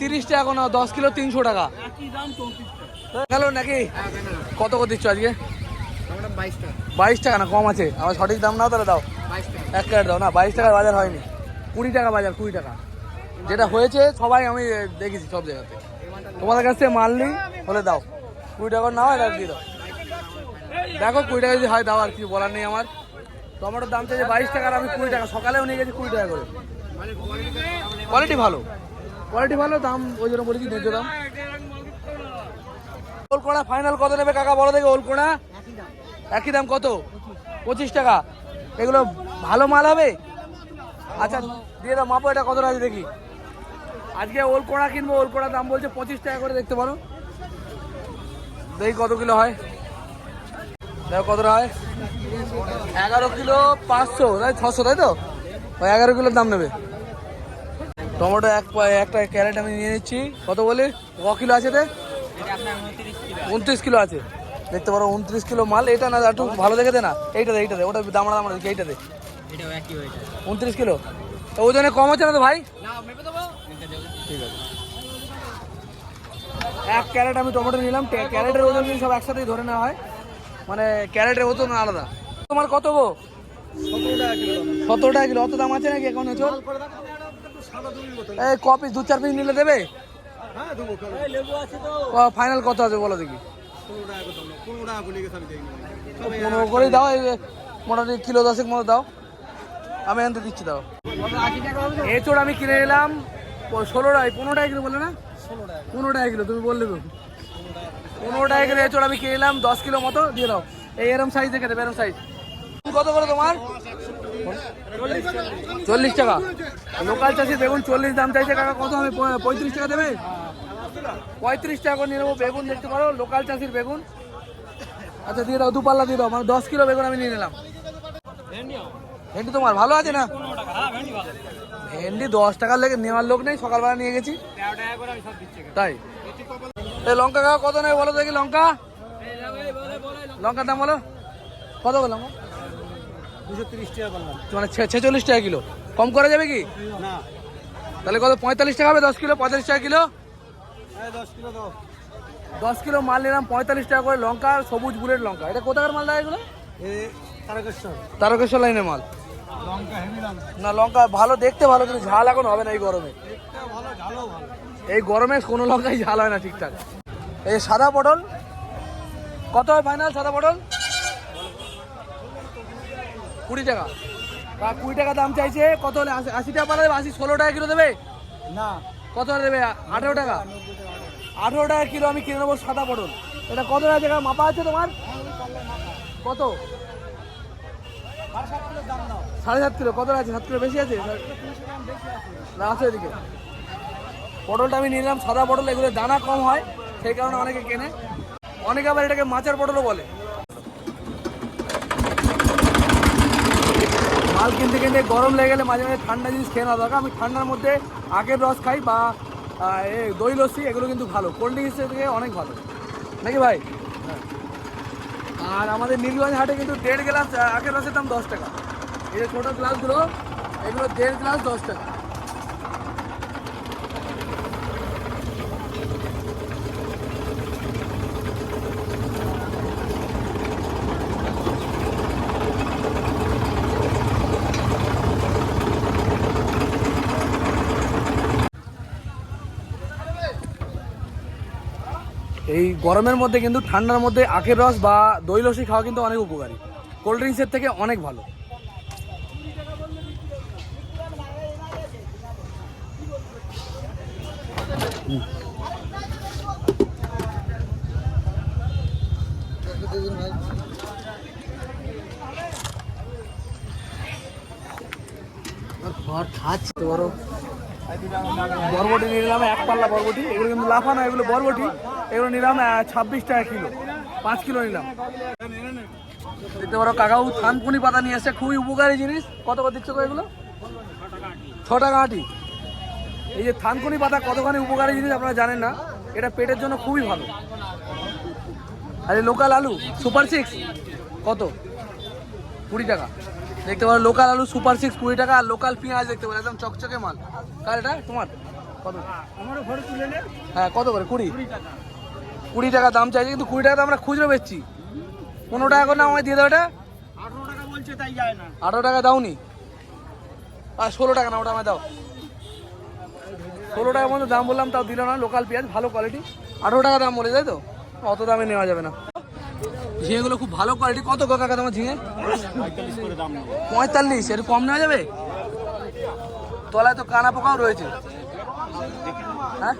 30 টাকা কোনো 10 কিলো 300 টাকা একই দাম 34 টাকা। গেল নাকি? কত করে দিচ্ছ আজকে? আমরা 22 টাকা। 22 টাকা না, কম আছে। আমার সঠিক দাম নাও তাহলে দাও। 22 টাকা। 1 ক্যারেট দাও না, 22 টাকার বাজার হয়নি। 20 টাকা বাজার, 20 টাকা যেটা হয়েছে সবাই আমি দেখেছি সব জায়গাতে। তোমাদের কাছ থেকে মাল নিই হলে দাও, 20 টাকা নাও, এটা দিয়ে দাও। দেখো 20 টাকা যদি হয় দাও, আর কিছু বলার নেই আমার। টমেটোর দাম চাইছে 22 টাকা, আর আমি 20 টাকা, সকালেও নিয়ে গেছি 20 টাকা করে। কোয়ালিটি ভালো, কোয়ালিটি ভালো, দাম ওই জন্য বলেছি ন্যায্য দাম। ওলকোড়া ফাইনাল কত নেবে কাকা বলো দেখে? ওলকোড়া একই দাম, কত? 25 টাকা। এগুলো ভালো মাল হবে? আচ্ছা দিয়ে দাও, মাপো এটা কত আছে দেখি। আজকে ওলকোড়া কিনবো, ওলকোড়ার দাম বলছে 25 টাকা করে, দেখতে পারো। দেখি কত কিলো হয়, দেখো কতটা হয়। 11 কিলো 500, তাই 600, তাই তো? ওই 11 কিলোর দাম নেবে। টমেটো একটা ক্যারেট আমি নিয়ে নিচ্ছি। কত বলে? ক কিলো আছে? 29 কিলো আছে, দেখতে পারো। 29 কিলো মাল। এটা না একটু ভালো দেখে দে না, এইটা দে, এইটা দে, ওটা দাম দেখি, এইটা দে। 29 কিলো তো ওজনে কম হচ্ছে না তো ভাই? ঠিক আছে। 1 ক্যারেট আমি টমেটো নিলাম। ক্যারেটের ওজন কিন্তু সব একসাথেই ধরে নেওয়া হয়, মানে ক্যারেটের ওজন আলাদা। তোমার কত গো? 17 টাকা কিলো। অত দাম আছে নাকি এখন? এই কপিস 2-4 পিস নিলে দেবে? ফাইনাল কত আছে বলো দেখি। 15 করেই দাও। এই মোটামুটি কিলো 10 মতো দাও, আমি আনতে দিচ্ছি। দাও। এঁচোড় আমি কিনে নিলাম 16 টাকা, 15 টাকা কিলো বললে না? 15 টাকা কিলো তুমি বললে তো। 15 টাকা কিলো এঁচোড় আমি কিনে নিলাম, 10 কিলো মতো দিয়ে দাও। এই এরম সাইজ দেখে দেবে, এরম সাইজ। কত করে তোমার? 40 টাকা। লোকাল চাষির বেগুন 40 দাম চাইছে কাকা, কত হবে? 35 টাকা দেবে? 35 টাকা করে নিয়ে নেবো বেগুন, দেখতে পারো লোকাল চাষির বেগুন। আচ্ছা দিয়ে দাও, 2 পাল্লা দিয়ে দাও, মানে 10 কিলো বেগুন আমি নিয়ে নিলাম। ভেন্ডি তোমার ভালো আছে না? ভেন্ডি 10 টাকার লেগে নেওয়ার লোক নেই, সকালবেলা নিয়ে গেছি তাই। এই লঙ্কা কাকা কত নেবে বলো দেখি? লঙ্কা, লঙ্কার দাম বলো কত? বললাম 230 টাকা বললাম। মানে 46 টাকা কিলো। কম করা যাবে কি? না, তাহলে কত? 45 টাকা হবে 10 কিলো? 45 টাকা কিলো। 10 কিলো দাও। 10 কিলো মাল নিলাম 45 টাকা করে। লঙ্কা সবুজ বুলেট লঙ্কা। এটা কোথাকার মাল দেয় এগুলো? তারকেশ্বর লাইনের মাল। লঙ্কা হেভি দাম না, লঙ্কা ভালো, দেখতে ভালো, কিন্তু ঝাল এখন হবে না এই গরমে। ভালো, ঝালও ভালো। এই গরমে কোনো লঙ্কাই ঝাল হয় না ঠিকঠাক। এই সাদা পটল কত হয় ফাইনাল? সাদা পটল 20 টাকা। 20 টাকা দাম চাইছে। কত হলে? 80 টাকা পালা দেবে? 80, 16 টাকা কিলো দেবে না, কত দেবে? 18 টাকা। 18 টাকা কিলো আমি কিনে নেবো সাদা পটল। এটা কত টাকা মাপা আছে তোমার? কত? 7.5 কিলো। কত আছে? 7 কিলো বেশি আছে না? আছে এদিকে। পটলটা আমি নিলাম সাদা পটল, এগুলো দানা কম হয় সেই কারণে অনেকে কেনে। অনেকে আবার এটাকে মাছের পটলও বলে। মাল কিনতে কিনতে গরম লেগে গেলে মাঝে মাঝে ঠান্ডা জিনিস খেয়ে নেওয়া দরকার। আমি ঠান্ডার মধ্যে আখের রস খাই বা দই লস্যি, এগুলো কিন্তু ভালো, কোল্ড ড্রিঙ্কসের থেকে অনেক ভালো নাকি ভাই? আর আমাদের নীলগঞ্জ হাটে কিন্তু 1.5 গ্লাস আখের রসের দাম 10 টাকা। এই যে ছোটো গ্লাসগুলো, এগুলো 1.5 গ্লাস 10 টাকা। এই গরমের মধ্যে কিন্তু ঠান্ডার মধ্যে আখের রস বা দই লস্যি খাওয়া কিন্তু অনেক উপকারী, কোল্ড ড্রিঙ্কসের থেকে অনেক ভালো। বরবটি নিয়ে নিলাম 1 পাল্লা বরবটি। এগুলো কিন্তু লাফানো, এগুলো বরবটি। এগুলো নিলাম 26 টাকা কিলো, 5 কিলো নিলাম। দেখতে পারো কাকাও থানকুনি পাতা নিয়ে আসছে, খুবই উপকারী জিনিস। কত করে দিচ্ছ এগুলো? 6 টাকা আটি। এই যে থানকুনি পাতা কতখানি উপকারী জিনিস আপনারা জানেন না, এটা পেটের জন্য খুবই ভালো। আর এই লোকাল আলু সুপার 6 কত? 20 টাকা। দেখতে পারো লোকাল আলু সুপার 6 20 টাকা। আর লোকাল পেঁয়াজ দেখতে পারো একদম চকচকে মাল। কার এটা? তোমার কত? আমারও ঘরে তুলে নে। হ্যাঁ কত করে? 20 20 টাকা। 20 টাকা দাম চাইছে, কিন্তু 20 টাকা তো আমরা খুচরো বেচছি। 15 টাকা করে না আমায় দিয়ে দাও এটা। 18 টাকা বলছে তাই যায় না। 18 টাকা দাওনি, আর 16 টাকা না ওটা আমায় দাও। 16 টাকা মতো দাম বললাম, তাও দিল না। লোকাল পেঁয়াজ, ভালো কোয়ালিটি। 18 টাকা দাম বলে, তাই তো? অত দামে নেওয়া যাবে না। ঝিঙেগুলো খুব ভালো কোয়ালিটি। কত গো কাকা তোমার ঝিঙে? 45 করে দাম নেবো। 45, এর কম নেওয়া যাবে? তলায় তো কানা পোকাও রয়েছে। হ্যাঁ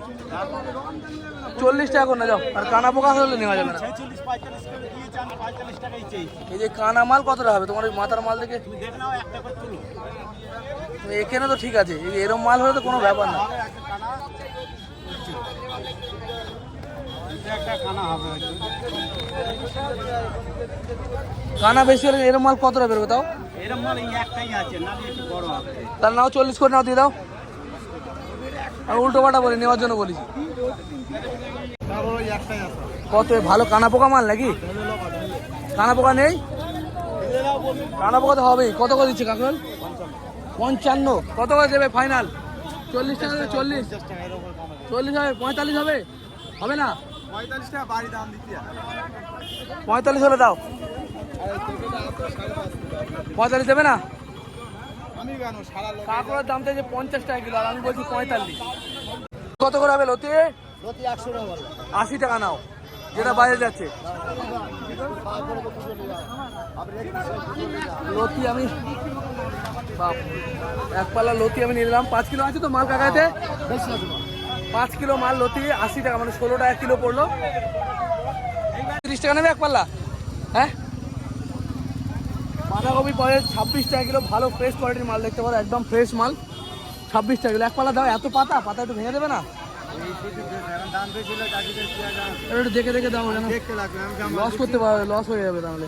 40 টাকা করে না যাও, আর কানা পোকা হলে নেওয়া যাবে না। 46 45 করে দিয়েছে, আমি 45 টাকাই চাই। এই যে কানা মাল কতটা হবে তোমার? ওই মাথার মাল থেকে তুমি দেখে নাও, একটা করে তুলো। এখানে তো ঠিক আছে, এরম মাল হলে তো কোনো ব্যাপার না। হবে একটা কানা। এটা একটা কানা হবে হয়তো। কানা বেশি হলে এরম মাল কতটা বেরোবে তাও? এরকম মাল এই একটাই আছে, নাহলে একটু বড় হবে। তার নাও 40 করে নাও, দিয়ে দাও। আমি উল্টো পাল্টা বলি, নেওয়ার জন্য বলেছি। তারপর ওই একটাই আছে। কত ভালো কানা পোকা মাল নাকি? কানা পোকা নেই? কানা পোকা তো হবেই। কত করে দিচ্ছে কাকল? 55। কত করে দেবে ফাইনাল? 40 টাকা দেবে? 40 40 হবে? 45 হবে? হবে না? 45 টাকা বাড়ি দাম দিতে। 45 হলে দাও। 45 দেবে না? আমি কেন সারা লোক কাকলের দাম চাইছে 50 টাকা কিলো, আর আমি বলছি 45। কত করে হবে লতি? প্রতি 100 টাকা বলে। 80 টাকা নাও, যেটা বাইরে যাচ্ছে। লতি আমি বাপ, এক পাল্লা লতি আমি নিলাম। 5 কিলো আছে তো মাল কাকাতে? 5 কিলো মাল লতি 80 টাকা, মানে 16 টাকা কিলো পড়লো। 30 টাকা নেবে এক পাল্লা? হ্যাঁ বাঁধাকপি পরে 26 টাকা কিলো। ভালো ফ্রেশ কোয়ালিটির মাল দেখতে পারো, একদম ফ্রেশ মাল। 26 টাকা কিলো এক পাল্লা দাও। এত পাতা পাতা একটু ভেঙে দেবে না? দাম বেশি হলে কাকিদের কি আছে? একটু দেখে দেখে দাও, যেন দেখতে লাগবে। আমি জামা লস করতে পারবে, লস হয়ে যাবে তাহলে।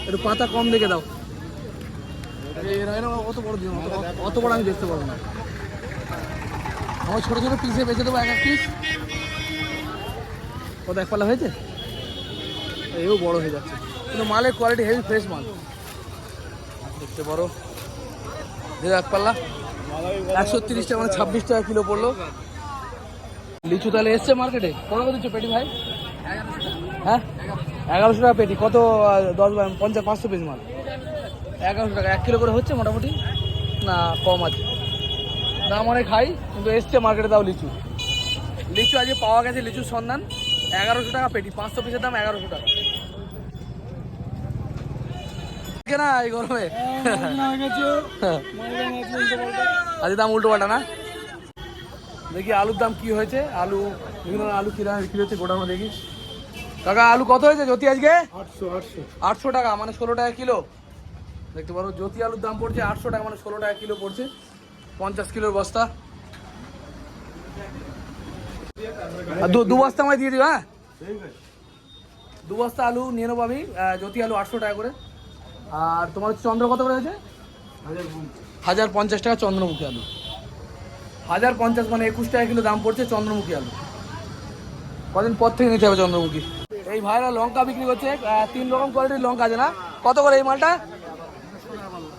একটু পাতা কম দেখে দাও। অত বড় দিন, অত বড় আমি দেখতে পারবো না। আমার ছোটো ছোটো পিসে বেঁচে দেবো, এক পিস। কত এক পাল্লা হয়েছে? এও বড় হয়ে যাচ্ছে, কিন্তু মালের কোয়ালিটি হেভি ফ্রেশ মাল দেখতে পারো। এক পাল্লা 130 টাকা, মানে 26 টাকা কিলো পড়লো। লিচু তাহলে এসছে মার্কেটে। কত করে দিচ্ছ পেটি ভাই? হ্যাঁ 1100 টাকা পেটি। কত 10 50 500 পিস মাল? 1100 টাকা। 1 কিলো করে হচ্ছে মোটামুটি, না কম আছে? দাম অনেক হাই, কিন্তু এসছে মার্কেটে। দাও লিচু, লিচু আজকে পাওয়া গেছে। লিচুর সন্ধান। 1100 টাকা পেটি, 500 পিসের দাম 1100 টাকা। না এই গরমে আজকে দাম উল্টো পাল্টা না। দেখি আলুর দাম কি হয়েছে। আলু বিভিন্ন আলু কিরকম বিক্রি হচ্ছে গোডাউনে দেখি। কাকা আলু কত হয়েছে জ্যোতি আজকে? 800 টাকা, মানে 16 টাকা কিলো। দেখতে পারো জ্যোতি আলুর দাম পড়ছে 800 টাকা, মানে 16 টাকা কিলো পড়ছে। 50 কিলোর বস্তা। আর দু বস্তা আমায় দিয়ে দিও। হ্যাঁ 2 বস্তা আলু নিয়ে নেবো আমি। জ্যোতি আলু 800 টাকা করে। আর তোমার চন্দ্র কত করে হয়েছে? 1050 টাকা চন্দ্রমুখী আলু। 1050, মানে 21 টাকা কিলো দাম পড়ছে চন্দ্রমুখী আলু। কদিন পর থেকে নিতে হবে চন্দ্রমুখী। এই ভাইরা লঙ্কা বিক্রি করছে। 3 রকম কোয়ালিটির লঙ্কা আছে না? কত করে এই মালটা?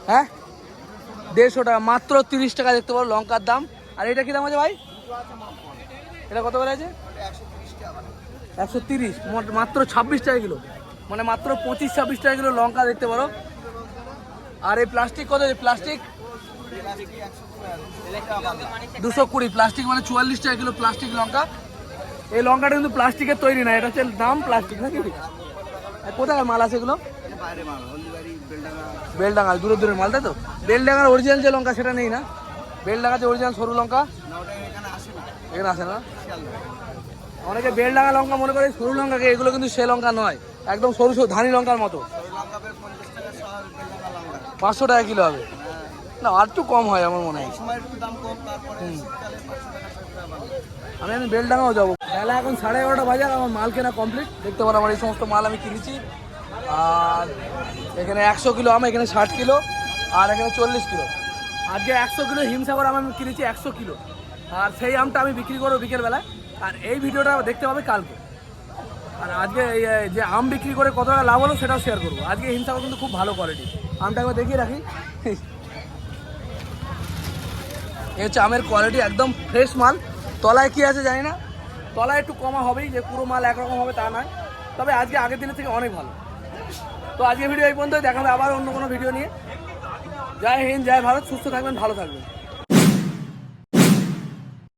হ্যাঁ 150 টাকা, মাত্র 30 টাকা। দেখতে পারো লঙ্কার দাম। আর এটা কি দাম আছে ভাই? এটা কত করে আছে? 130, মাত্র 26 টাকা কিলো, মানে মাত্র 25-26 টাকা কিলো লঙ্কা দেখতে পারো। আর এই প্লাস্টিক কত? প্লাস্টিক 220 প্লাস্টিক, মানে 44 টাকা কিলো প্লাস্টিক লঙ্কা। এই লঙ্কাটা কিন্তু প্লাস্টিকের তৈরি না, এটা হচ্ছে দাম প্লাস্টিক নাকি? কোথায় মাল আছে এগুলো? বেলডাঙ্গা, দূরের দূরের মাল, তাই তো? বেলডাঙ্গার অরিজিনাল যে লঙ্কা সেটা নেই না? বেলডাঙ্গা যে অরিজিনাল সরু লঙ্কা এখানে আসে না। অনেকে বেলডাঙ্গা লঙ্কা মনে করে সরু লঙ্কাকে, এগুলো কিন্তু সে লঙ্কা নয়, একদম সরু সরু ধানি লঙ্কার মতো। 500 টাকা কিলো হবে না? আর একটু কম হয় আমার মনে হয়। আমি বেলডাঙ্গাও যাবো। বেলা এখন 11:30 বাজে, আমার মাল কেনা কমপ্লিট। দেখতে পারো আমার এই সমস্ত মাল আমি কিনেছি। আর এখানে 100 কিলো আম, এখানে 60 কিলো, আর এখানে 40 কিলো। আজকে 100 কিলো হিমসাগর আম আমি কিনেছি, 100 কিলো। আর সেই আমটা আমি বিক্রি করবো বিকেলবেলায়। আর এই ভিডিওটা দেখতে পাবে কালকে। আর আজকে যে আম বিক্রি করে কত টাকা লাভ হলো সেটাও শেয়ার করবো। আজকে হিমসাগর কিন্তু খুব ভালো কোয়ালিটি। আমটা একবার দেখিয়ে রাখি। এই হচ্ছে আমের কোয়ালিটি, একদম ফ্রেশ মাল। তলায় কি আছে জানি না, তলায় একটু কমা হবেই, যে পুরো মাল একরকম হবে তা নয়, তবে আজকে আগের দিনের থেকে অনেক ভালো। তো আজকে ভিডিও এই পর্যন্তই, দেখা হবে আবার অন্য কোনো ভিডিও নিয়ে। জয় হিন্দ, জয় ভারত, সুস্থ থাকবেন, ভালো থাকবেন।